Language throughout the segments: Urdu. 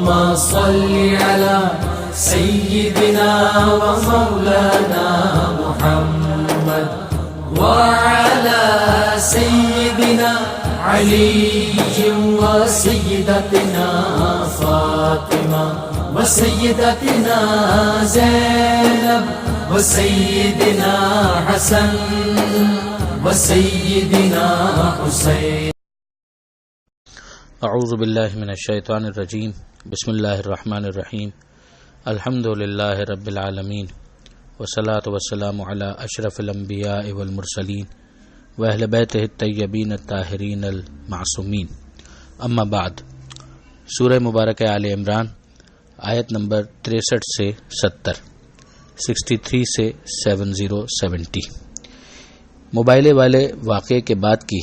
اللهم صل على سيدنا ومولانا محمد وعلى سيدنا علي وسيدتنا فاطمة وسيدتنا زينب وسيدنا حسن وسيدنا حسين. اعوذ باللہ من الشیطان الرجیم. بسم اللہ الرحمن الرحیم. الحمد للہ رب العالمین والصلاة والسلام علی اشرف الانبیاء والمرسلین واہل بیتہ الطیبین الطاہرین المعصومین. اما بعد. سورہ مبارکہ آل عمران آیت نمبر 63 سے 70، 63 سے 70. موبائلے والے واقعے کے بعد کی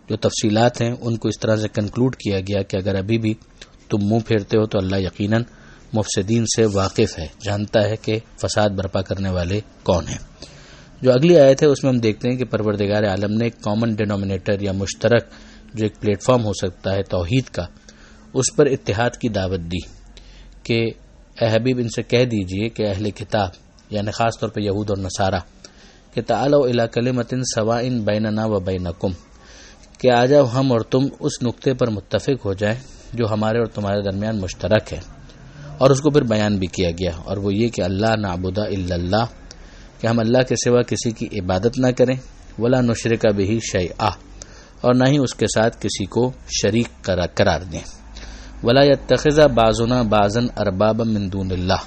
جو تفصیلات ہیں ان کو اس طرح سے کنکلوڈ کیا گیا کہ اگر ابھی بھی تم منہ پھیرتے ہو تو اللہ یقیناً مفسدین سے واقف ہے، جانتا ہے کہ فساد برپا کرنے والے کون ہیں. جو اگلی آیت ہے اس میں ہم دیکھتے ہیں کہ پروردگار عالم نے ایک کامن ڈینومینیٹر یا مشترک جو ایک پلیٹ فارم ہو سکتا ہے توحید کا، اس پر اتحاد کی دعوت دی کہ اے حبیب ان سے کہہ دیجئے کہ اہل کتاب یعنی خاص طور پہ یہود اور نصارہ کہ تعالوا الی کلمۃ سواء بیننا و بینکم، کہ آ جاؤ ہم اور تم اس نقطے پر متفق ہو جائیں جو ہمارے اور تمہارے درمیان مشترک ہے. اور اس کو پھر بیان بھی کیا گیا، اور وہ یہ کہ اللہ نعبد الا اللہ، کہ ہم اللہ کے سوا کسی کی عبادت نہ کریں، ولا نشرک بہ شیئا، اور نہ ہی اس کے ساتھ کسی کو شریک قرار دیں، ولا یتخذ بعضنا بعضا اربابا من دون اللہ،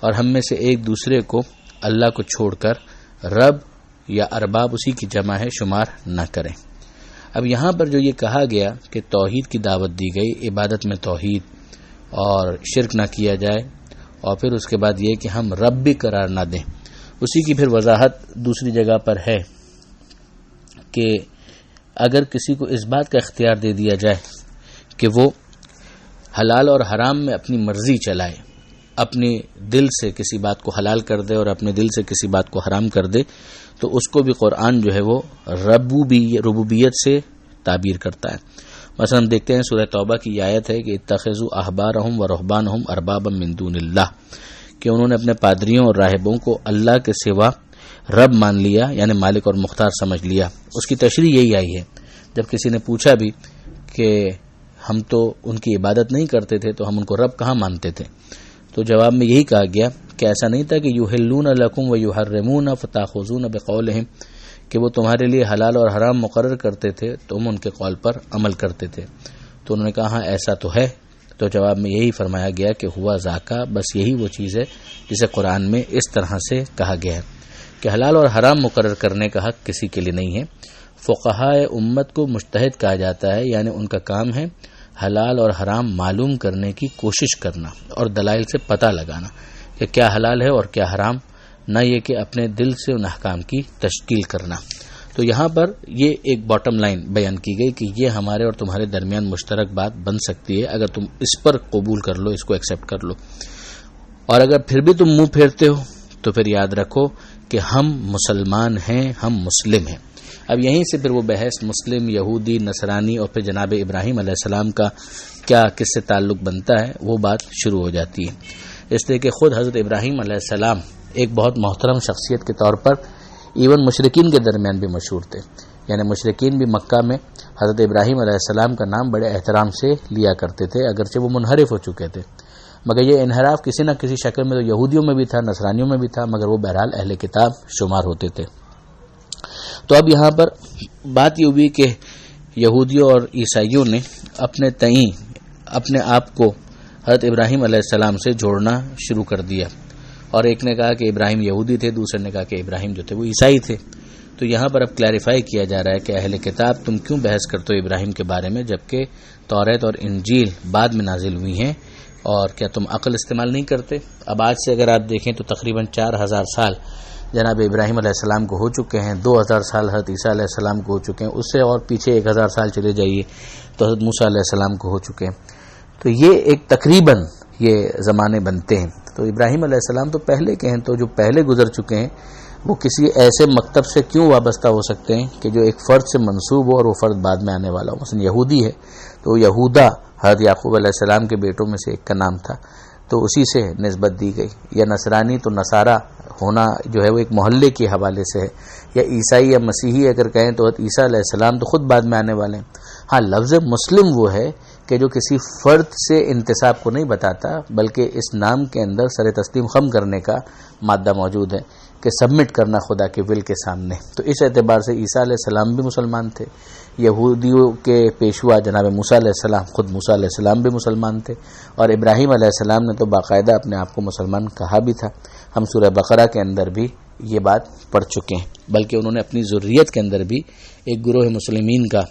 اور ہم میں سے ایک دوسرے کو اللہ کو چھوڑ کر رب یا ارباب اسی کی جمع ہے شمار نہ کریں. اب یہاں پر جو یہ کہا گیا کہ توحید کی دعوت دی گئی، عبادت میں توحید اور شرک نہ کیا جائے، اور پھر اس کے بعد یہ کہ ہم رب بھی قرار نہ دیں، اسی کی پھر وضاحت دوسری جگہ پر ہے کہ اگر کسی کو اس بات کا اختیار دے دیا جائے کہ وہ حلال اور حرام میں اپنی مرضی چلائے، اپنے دل سے کسی بات کو حلال کر دے اور اپنے دل سے کسی بات کو حرام کر دے، تو اس کو بھی قرآن جو ہے وہ ربوبیت سے تعبیر کرتا ہے. مثلا ہم دیکھتے ہیں سورہ توبہ کی یہ آیت ہے کہ اتخذوا احبارهم ورهبانهم اربابا من دون اللہ، کہ انہوں نے اپنے پادریوں اور راہبوں کو اللہ کے سوا رب مان لیا، یعنی مالک اور مختار سمجھ لیا. اس کی تشریح یہی آئی ہے جب کسی نے پوچھا بھی کہ ہم تو ان کی عبادت نہیں کرتے تھے تو ہم ان کو رب کہاں مانتے تھے، تو جواب میں یہی کہا گیا کہ ایسا نہیں تھا کہ یحلون لکم ویحرمون فتاخذون بقولہم، کہ وہ تمہارے لیے حلال اور حرام مقرر کرتے تھے تم ان کے قول پر عمل کرتے تھے. تو انہوں نے کہا ہاں ایسا تو ہے، تو جواب میں یہی فرمایا گیا کہ ہوا ذاکا، بس یہی وہ چیز ہے جسے قرآن میں اس طرح سے کہا گیا ہے کہ حلال اور حرام مقرر کرنے کا حق کسی کے لیے نہیں ہے. فقہائے امت کو مجتہد کہا جاتا ہے، یعنی ان کا کام ہے حلال اور حرام معلوم کرنے کی کوشش کرنا اور دلائل سے پتہ لگانا کہ کیا حلال ہے اور کیا حرام، نہ یہ کہ اپنے دل سے ان احکام کی تشکیل کرنا. تو یہاں پر یہ ایک باٹم لائن بیان کی گئی کہ یہ ہمارے اور تمہارے درمیان مشترک بات بن سکتی ہے اگر تم اس پر قبول کر لو، اس کو ایکسیپٹ کر لو. اور اگر پھر بھی تم منہ پھیرتے ہو تو پھر یاد رکھو کہ ہم مسلمان ہیں، ہم مسلم ہیں. اب یہیں سے پھر وہ بحث مسلم، یہودی، نصرانی اور پھر جناب ابراہیم علیہ السلام کا کیا کس سے تعلق بنتا ہے وہ بات شروع ہو جاتی ہے. اس لیے کہ خود حضرت ابراہیم علیہ السلام ایک بہت محترم شخصیت کے طور پر ایون مشرکین کے درمیان بھی مشہور تھے، یعنی مشرکین بھی مکہ میں حضرت ابراہیم علیہ السلام کا نام بڑے احترام سے لیا کرتے تھے، اگرچہ وہ منحرف ہو چکے تھے، مگر یہ انحراف کسی نہ کسی شکل میں تو یہودیوں میں بھی تھا، نصرانیوں میں بھی تھا، مگر وہ بہرحال اہل کتاب شمار ہوتے تھے. تو اب یہاں پر بات یہ ہوئی کہ یہودیوں اور عیسائیوں نے اپنے تئیں اپنے آپ کو حضرت ابراہیم علیہ السلام سے جوڑنا شروع کر دیا، اور ایک نے کہا کہ ابراہیم یہودی تھے، دوسرے نے کہا کہ ابراہیم جو تھے وہ عیسائی تھے. تو یہاں پر اب کلیریفائی کیا جا رہا ہے کہ اہل کتاب تم کیوں بحث کرتے ہو ابراہیم کے بارے میں جبکہ توریت اور انجیل بعد میں نازل ہوئی ہیں، اور کیا تم عقل استعمال نہیں کرتے؟ اب آج سے اگر آپ دیکھیں تو تقریباً 4000 سال جناب ابراہیم علیہ السلام کو ہو چکے ہیں، 2000 سال حضرت عیسیٰ علیہ السلام کو ہو چکے ہیں، اس سے اور پیچھے 1000 سال چلے جائیے تو حضرت موسیٰ علیہ السلام کو ہو چکے ہیں. تو یہ ایک تقریباً یہ زمانے بنتے ہیں. تو ابراہیم علیہ السلام تو پہلے کے ہیں، تو جو پہلے گزر چکے ہیں وہ کسی ایسے مکتب سے کیوں وابستہ ہو سکتے ہیں کہ جو ایک فرد سے منسوب ہو اور وہ فرد بعد میں آنے والا ہو. مثلا یہودی ہے تو یہودا حضرت یعقوب علیہ السلام کے بیٹوں میں سے ایک کا نام تھا تو اسی سے نسبت دی گئی. یا نصرانی تو نصارہ ہونا جو ہے وہ ایک محلے کے حوالے سے ہے. یا عیسائی یا مسیحی اگر کہیں تو حضرت عیسیٰ علیہ السلام تو خود بعد میں آنے والے ہیں. ہاں لفظ مسلم وہ ہے کہ جو کسی فرد سے انتساب کو نہیں بتاتا بلکہ اس نام کے اندر سر تسلیم خم کرنے کا مادہ موجود ہے کہ سبمٹ کرنا خدا کے ول کے سامنے. تو اس اعتبار سے عیسیٰ علیہ السلام بھی مسلمان تھے. یہودیوں کے پیشوا جناب موسیٰ علیہ السلام خود موسیٰ علیہ السلام بھی مسلمان تھے اور ابراہیم علیہ السلام نے تو باقاعدہ اپنے آپ کو مسلمان کہا بھی تھا. ہم سورہ بقرہ کے اندر بھی یہ بات پڑھ چکے ہیں. بلکہ انہوں نے اپنی ذریت کے اندر بھی ایک گروہ مسلمین کا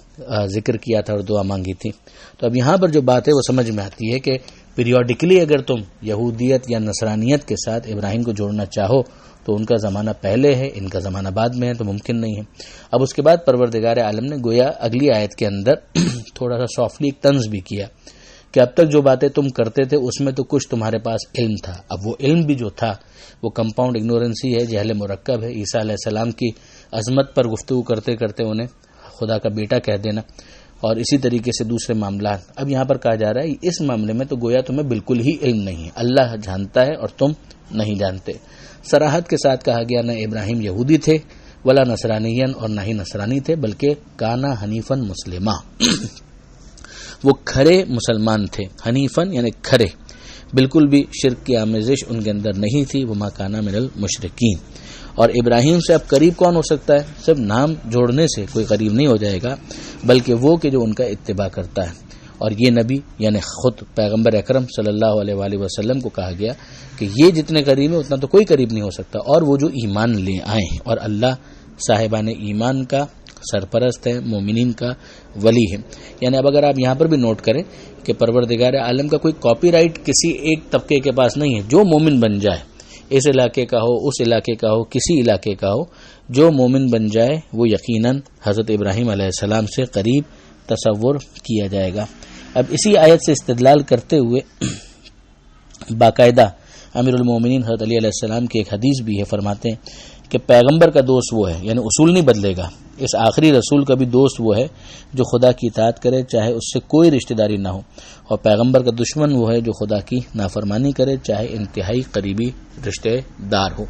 ذکر کیا تھا اور دعا مانگی تھی. تو اب یہاں پر جو بات ہے وہ سمجھ میں آتی ہے کہ پیریوڈیکلی اگر تم یہودیت یا نصرانیت کے ساتھ ابراہیم کو جوڑنا چاہو تو ان کا زمانہ پہلے ہے، ان کا زمانہ بعد میں ہے، تو ممکن نہیں ہے. اب اس کے بعد پروردگار عالم نے گویا اگلی آیت کے اندر تھوڑا سا سافٹلی ایک طنز بھی کیا کہ اب تک جو باتیں تم کرتے تھے اس میں تو کچھ تمہارے پاس علم تھا. اب وہ علم بھی جو تھا وہ کمپاؤنڈ اگنورنسی ہے، جہل مرکب ہے. عیسیٰ علیہ السلام کی عظمت پر گفتگو کرتے کرتے انہیں خدا کا بیٹا کہہ دینا اور اسی طریقے سے دوسرے معاملات. اب یہاں پر کہا جا رہا ہے اس معاملے میں تو گویا تمہیں بالکل ہی علم نہیں ہے، اللہ جانتا ہے اور تم نہیں جانتے. صراحت کے ساتھ کہا گیا نہ ابراہیم یہودی تھے ولا نصرانین اور نہ ہی نصرانی تھے بلکہ کانا حنیفن مسلمہ وہ کھڑے مسلمان تھے. حنیفن یعنی کھڑے، بالکل بھی شرک کی آمیزش ان کے اندر نہیں تھی. وما کانا من المشرکین. اور ابراہیم سے اب قریب کون ہو سکتا ہے؟ صرف نام جوڑنے سے کوئی قریب نہیں ہو جائے گا بلکہ وہ کہ جو ان کا اتباع کرتا ہے. اور یہ نبی یعنی خود پیغمبر اکرم صلی اللہ علیہ وآلہ وسلم کو کہا گیا کہ یہ جتنے قریب ہیں اتنا تو کوئی قریب نہیں ہو سکتا. اور وہ جو ایمان لے آئے ہیں اور اللہ صاحبان ایمان کا سرپرست ہے، مومنین کا ولی ہے. یعنی اب اگر آپ یہاں پر بھی نوٹ کریں کہ پروردگار عالم کا کوئی کاپی رائٹ کسی ایک طبقے کے پاس نہیں ہے. جو مومن بن جائے، اس علاقے کا ہو، اس علاقے کا ہو، کسی علاقے کا ہو، جو مومن بن جائے وہ یقیناً حضرت ابراہیم علیہ السلام سے قریب تصور کیا جائے گا. اب اسی آیت سے استدلال کرتے ہوئے باقاعدہ امیر المومنین حضرت علی علیہ السلام کی ایک حدیث بھی ہے. فرماتے ہیں کہ پیغمبر کا دوست وہ ہے، یعنی اصول نہیں بدلے گا. اس آخری رسول کا بھی دوست وہ ہے جو خدا کی اطاعت کرے چاہے اس سے کوئی رشتہ داری نہ ہو، اور پیغمبر کا دشمن وہ ہے جو خدا کی نافرمانی کرے چاہے انتہائی قریبی رشتہ دار ہو.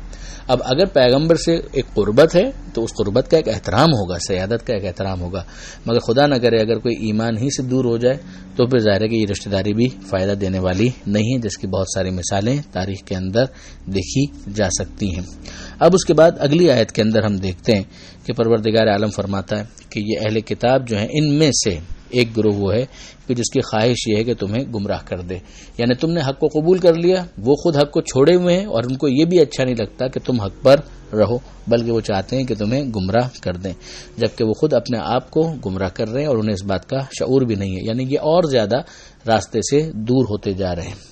اب اگر پیغمبر سے ایک قربت ہے تو اس قربت کا ایک احترام ہوگا، سیادت کا ایک احترام ہوگا. مگر خدا نہ کرے اگر کوئی ایمان ہی سے دور ہو جائے تو پھر ظاہر ہے کہ یہ رشتہ داری بھی فائدہ دینے والی نہیں ہے، جس کی بہت ساری مثالیں تاریخ کے اندر دیکھی جا سکتی ہیں. اب اس کے بعد اگلی آیت کے اندر ہم دیکھتے ہیں کہ پروردگار عالم فرماتا ہے کہ یہ اہل کتاب جو ہیں ان میں سے ایک گروہ وہ ہے کہ جس کی خواہش یہ ہے کہ تمہیں گمراہ کر دے. یعنی تم نے حق کو قبول کر لیا، وہ خود حق کو چھوڑے ہوئے ہیں اور ان کو یہ بھی اچھا نہیں لگتا کہ تم حق پر رہو، بلکہ وہ چاہتے ہیں کہ تمہیں گمراہ کر دیں، جبکہ وہ خود اپنے آپ کو گمراہ کر رہے ہیں اور انہیں اس بات کا شعور بھی نہیں ہے. یعنی یہ اور زیادہ راستے سے دور ہوتے جا رہے ہیں.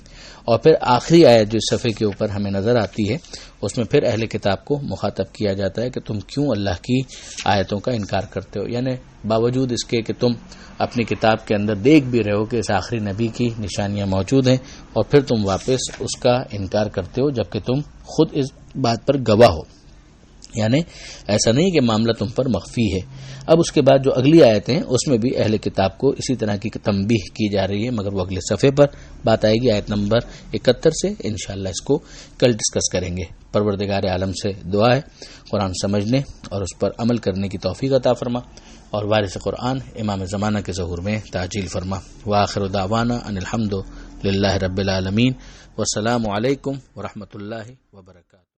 اور پھر آخری آیت جو صفحے کے اوپر ہمیں نظر آتی ہے اس میں پھر اہل کتاب کو مخاطب کیا جاتا ہے کہ تم کیوں اللہ کی آیتوں کا انکار کرتے ہو. یعنی باوجود اس کے کہ تم اپنی کتاب کے اندر دیکھ بھی رہے ہو کہ اس آخری نبی کی نشانیاں موجود ہیں اور پھر تم واپس اس کا انکار کرتے ہو جبکہ تم خود اس بات پر گواہ ہو. یعنی ایسا نہیں کہ معاملہ تم پر مخفی ہے. اب اس کے بعد جو اگلی آیتیں ہیں اس میں بھی اہل کتاب کو اسی طرح کی تنبیہ کی جا رہی ہے، مگر وہ اگلے صفحے پر بات آئے گی آیت نمبر 71 سے. انشاءاللہ اس کو کل ڈسکس کریں گے. پروردگار عالم سے دعا ہے قرآن سمجھنے اور اس پر عمل کرنے کی توفیق عطا فرما اور وارث قرآن امام زمانہ کے ظہور میں تعجیل فرما. وآخر دعوانا ان الحمد للہ رب العالمین. والسلام علیکم ورحمۃ اللہ وبرکاتہ.